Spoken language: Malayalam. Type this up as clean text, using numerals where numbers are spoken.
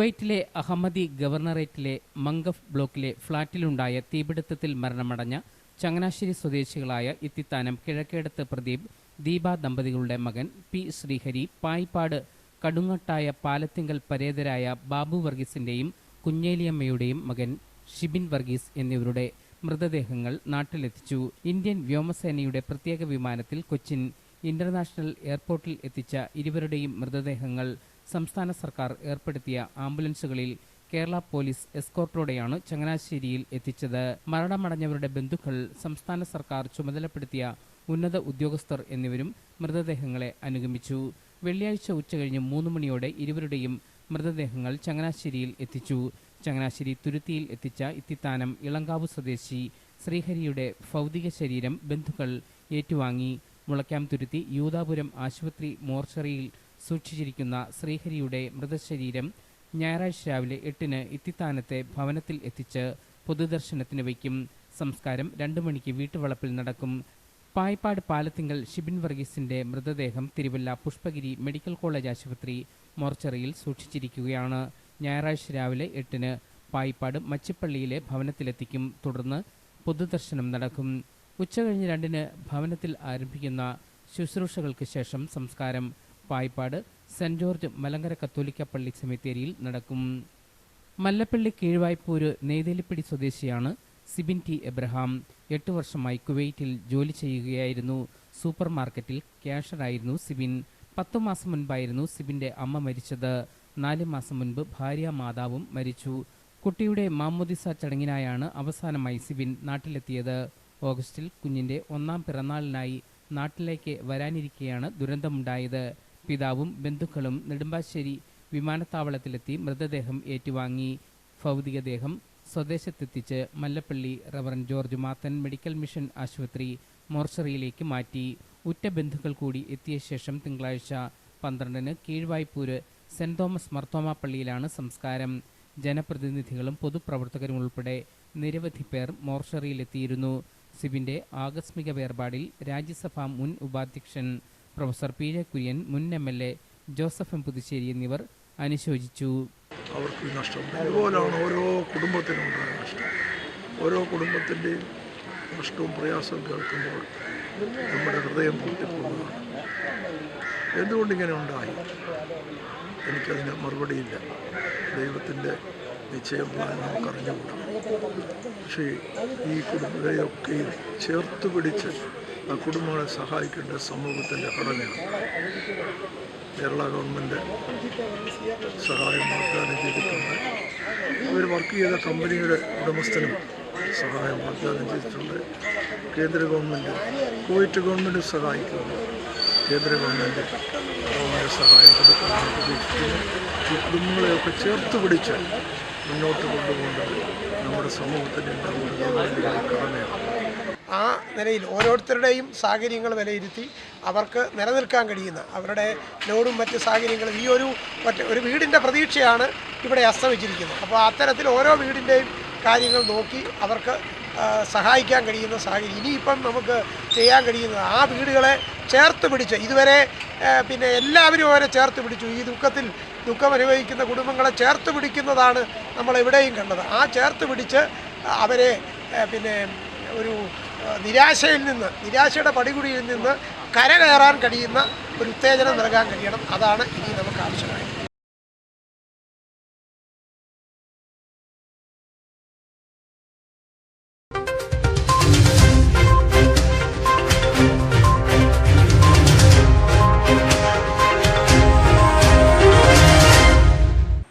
കുവൈറ്റിലെ അഹമ്മദി ഗവർണറേറ്റിലെ മംഗഫ് ബ്ലോക്കിലെ ഫ്ളാറ്റിലുണ്ടായ തീപിടുത്തത്തിൽ മരണമടഞ്ഞ ചങ്ങനാശ്ശേരി സ്വദേശികളായ ഇത്തിത്താനം കിഴക്കേടത്ത് പ്രദീപ് ദീപ ദമ്പതികളുടെ മകൻ പി ശ്രീഹരി, പായിപ്പാട് കടുങ്ങട്ടായ പാലത്തിങ്കൽ പരേതരായ ബാബു വർഗീസിന്റെയും കുഞ്ഞേലിയമ്മയുടെയും മകൻ ഷിബിൻ വർഗീസ് എന്നിവരുടെ മൃതദേഹങ്ങൾ നാട്ടിലെത്തിച്ചു. ഇന്ത്യൻ വ്യോമസേനയുടെ പ്രത്യേക വിമാനത്തിൽ കൊച്ചിൻ ഇന്റർനാഷണൽ എയർപോർട്ടിൽ എത്തിച്ച ഇരുവരുടെയും മൃതദേഹങ്ങൾ സംസ്ഥാന സർക്കാർ ഏർപ്പെടുത്തിയ ആംബുലൻസുകളിൽ കേരള പോലീസ് എസ്കോർട്ടോടെയാണ് ചങ്ങനാശ്ശേരിയിൽ എത്തിച്ചത്. മരണമടഞ്ഞവരുടെ ബന്ധുക്കൾ, സംസ്ഥാന സർക്കാർ ചുമതലപ്പെടുത്തിയ ഉന്നത ഉദ്യോഗസ്ഥർ എന്നിവരും മൃതദേഹങ്ങളെ അനുഗമിച്ചു. വെള്ളിയാഴ്ച ഉച്ചകഴിഞ്ഞ് 3 മണിയോടെ ഇരുവരുടെയും മൃതദേഹങ്ങൾ ചങ്ങനാശ്ശേരിയിൽ എത്തിച്ചു. ചങ്ങനാശ്ശേരി തുരുത്തിയിൽ എത്തിച്ച ഇത്തിത്താനം ഇളങ്കാവ് സ്വദേശി ശ്രീഹരിയുടെ ഭൗതിക ശരീരം ബന്ധുക്കൾ ഏറ്റുവാങ്ങി. മുളയ്ക്കാം തുരുത്തി യൂദാപുരം ആശുപത്രി മോർച്ചറിയിൽ സൂക്ഷിച്ചിരിക്കുന്ന ശ്രീഹരിയുടെ മൃതശരീരം ഞായറാഴ്ച രാവിലെ 8-ന് ഇത്തിത്താനത്തെ ഭവനത്തിൽ എത്തിച്ച് പൊതുദർശനത്തിന് വയ്ക്കും. സംസ്കാരം 2 മണിക്ക് വീട്ടുവളപ്പിൽ നടക്കും. പായിപ്പാട് പാലത്തിങ്കൽ ഷിബിൻ വർഗീസിന്റെ മൃതദേഹം തിരുവല്ല പുഷ്പഗിരി മെഡിക്കൽ കോളേജ് ആശുപത്രി മോർച്ചറിയിൽ സൂക്ഷിച്ചിരിക്കുകയാണ്. ഞായറാഴ്ച രാവിലെ 8-ന് പായിപ്പാട് മച്ചിപ്പള്ളിയിലെ ഭവനത്തിലെത്തിക്കും. തുടർന്ന് പൊതുദർശനം നടക്കും. ഉച്ചകഴിഞ്ഞ് 2-ന് ഭവനത്തിൽ ആരംഭിക്കുന്ന ശുശ്രൂഷകൾക്ക് ശേഷം സംസ്കാരം പായിപ്പാട് സെന്റ് ജോർജ് മലങ്കര കത്തോലിക്ക പള്ളി സെമിത്തേരിയിൽ നടക്കും. മല്ലപ്പള്ളി കീഴ്വായ്പൂര് നെയ്തേലിപ്പടി സ്വദേശിയാണ് സിബിൻ ടി എബ്രഹാം. 8 വർഷമായി കുവൈറ്റിൽ ജോലി ചെയ്യുകയായിരുന്നു. സൂപ്പർ മാർക്കറ്റിൽ ക്യാഷറായിരുന്നു സിബിൻ. 10 മാസം മുൻപായിരുന്നു സിബിന്റെ അമ്മ മരിച്ചത്. 4 മാസം മുൻപ് ഭാര്യ മാതാവും മരിച്ചു. കുട്ടിയുടെ മാമോദിസ ചടങ്ങിനായാണ് അവസാനമായി സിബിൻ നാട്ടിലെത്തിയത്. ഓഗസ്റ്റിൽ കുഞ്ഞിന്റെ 1ാം പിറന്നാളിനായി നാട്ടിലേക്ക് വരാനിരിക്കെയാണ് ദുരന്തമുണ്ടായത്. പിതാവും ബന്ധുക്കളും നെടുമ്പാശ്ശേരി വിമാനത്താവളത്തിലെത്തി മൃതദേഹം ഏറ്റുവാങ്ങി. ഭൗതികദേഹം സ്വദേശത്തെത്തിച്ച് Mallappally reverend George Mathan medical mission ആശുപത്രി മോർച്ചറിയിലേക്ക് മാറ്റി. ഉറ്റ ബന്ധുക്കൾ കൂടി എത്തിയ ശേഷം തിങ്കളാഴ്ച 12-ന് കീഴ്വായ്പൂര് സെന്റ് തോമസ് മർത്തോമ പള്ളിയിലാണ് സംസ്കാരം. ജനപ്രതിനിധികളും പൊതുപ്രവർത്തകരും ഉൾപ്പെടെ നിരവധി പേർ മോർച്ചറിയിലെത്തിയിരുന്നു. സിബിന്റെ ആകസ്മിക വേർപാടിൽ രാജ്യസഭാ മുൻ ഉപാധ്യക്ഷൻ പ്രൊഫസർ പി ജെ കുര്യൻ, മുൻ MLA ജോസഫ് എം പുതുശ്ശേരി എന്നിവർ അനുശോചിച്ചു. അവർക്ക് നഷ്ടം ഇതുപോലാണ് ഓരോ കുടുംബത്തിനും ഉണ്ടായ നഷ്ടം. ഓരോ കുടുംബത്തിൻ്റെയും നഷ്ടവും പ്രയാസവും കേൾക്കുമ്പോൾ നമ്മുടെ ഹൃദയം പൊട്ടിപ്പോകുന്നതാണ്. എന്തുകൊണ്ടിങ്ങനെ ഉണ്ടായി? എനിക്കതിന് മറുപടിയില്ല. ദൈവത്തിൻ്റെ നിശ്ചയം നമുക്കറിഞ്ഞുകൂടാ. പക്ഷേ ഈ കുടുംബങ്ങളെയൊക്കെ ചേർത്ത് പിടിച്ച് ആ കുടുംബങ്ങളെ സഹായിക്കേണ്ട സമൂഹത്തിൻ്റെ കടമയാണ്. കേരള ഗവൺമെൻറ് സഹായം വാഗ്ദാനം ചെയ്തിട്ടുണ്ട്. അവർ വർക്ക് ചെയ്ത കമ്പനിയുടെ ഉടമസ്ഥനും സഹായം വാഗ്ദാനം ചെയ്തിട്ടുണ്ട്. കേന്ദ്ര ഗവൺമെൻറ്, കുവൈറ്റ് ഗവൺമെൻറ് സഹായിക്കുന്നു. കേന്ദ്ര ഗവൺമെൻറ് സഹായം കൊടുക്കാമെന്ന് പ്രതീക്ഷിക്കുന്നു. ഈ കുടുംബങ്ങളെയൊക്കെ ചേർത്ത് പിടിച്ച് മുന്നോട്ട് കൊണ്ടുപോകേണ്ടത് നമ്മുടെ സമൂഹത്തിൻ്റെ ഗവൺമെൻറ്റിൻ്റെ കടമയാണ്. ആ നിലയിൽ ഓരോരുത്തരുടെയും സാഹചര്യങ്ങൾ വിലയിരുത്തി അവർക്ക് നിലനിൽക്കാൻ കഴിയുന്ന അവരുടെ ലോഡും മറ്റ് സാഹചര്യങ്ങളും ഈ ഒരു വീടിൻ്റെ പ്രതീക്ഷയാണ് ഇവിടെ അസ്തമിച്ചിരിക്കുന്നത്. അപ്പോൾ അത്തരത്തിൽ ഓരോ വീടിൻ്റെയും കാര്യങ്ങൾ നോക്കി അവർക്ക് സഹായിക്കാൻ കഴിയുന്ന സാഹചര്യം ഇനിയിപ്പം നമുക്ക് ചെയ്യാൻ കഴിയുന്നത് ആ വീടുകളെ ചേർത്ത് പിടിച്ച് ഇതുവരെ എല്ലാവരും അവരെ ചേർത്ത് പിടിച്ചു. ഈ ദുഃഖം അനുഭവിക്കുന്ന കുടുംബങ്ങളെ ചേർത്ത് പിടിക്കുന്നതാണ് നമ്മളെവിടെയും കണ്ടത്. ആ ചേർത്ത് പിടിച്ച് അവരെ ഒരു നിരാശയുടെ പടികുടിയിൽ നിന്ന് കരകയറാൻ കഴിയുന്ന ഒരു ഉത്തേജനം നൽകാൻ കഴിയണം. അതാണ് ഇനി നമുക്ക് ആവശ്യമായത്.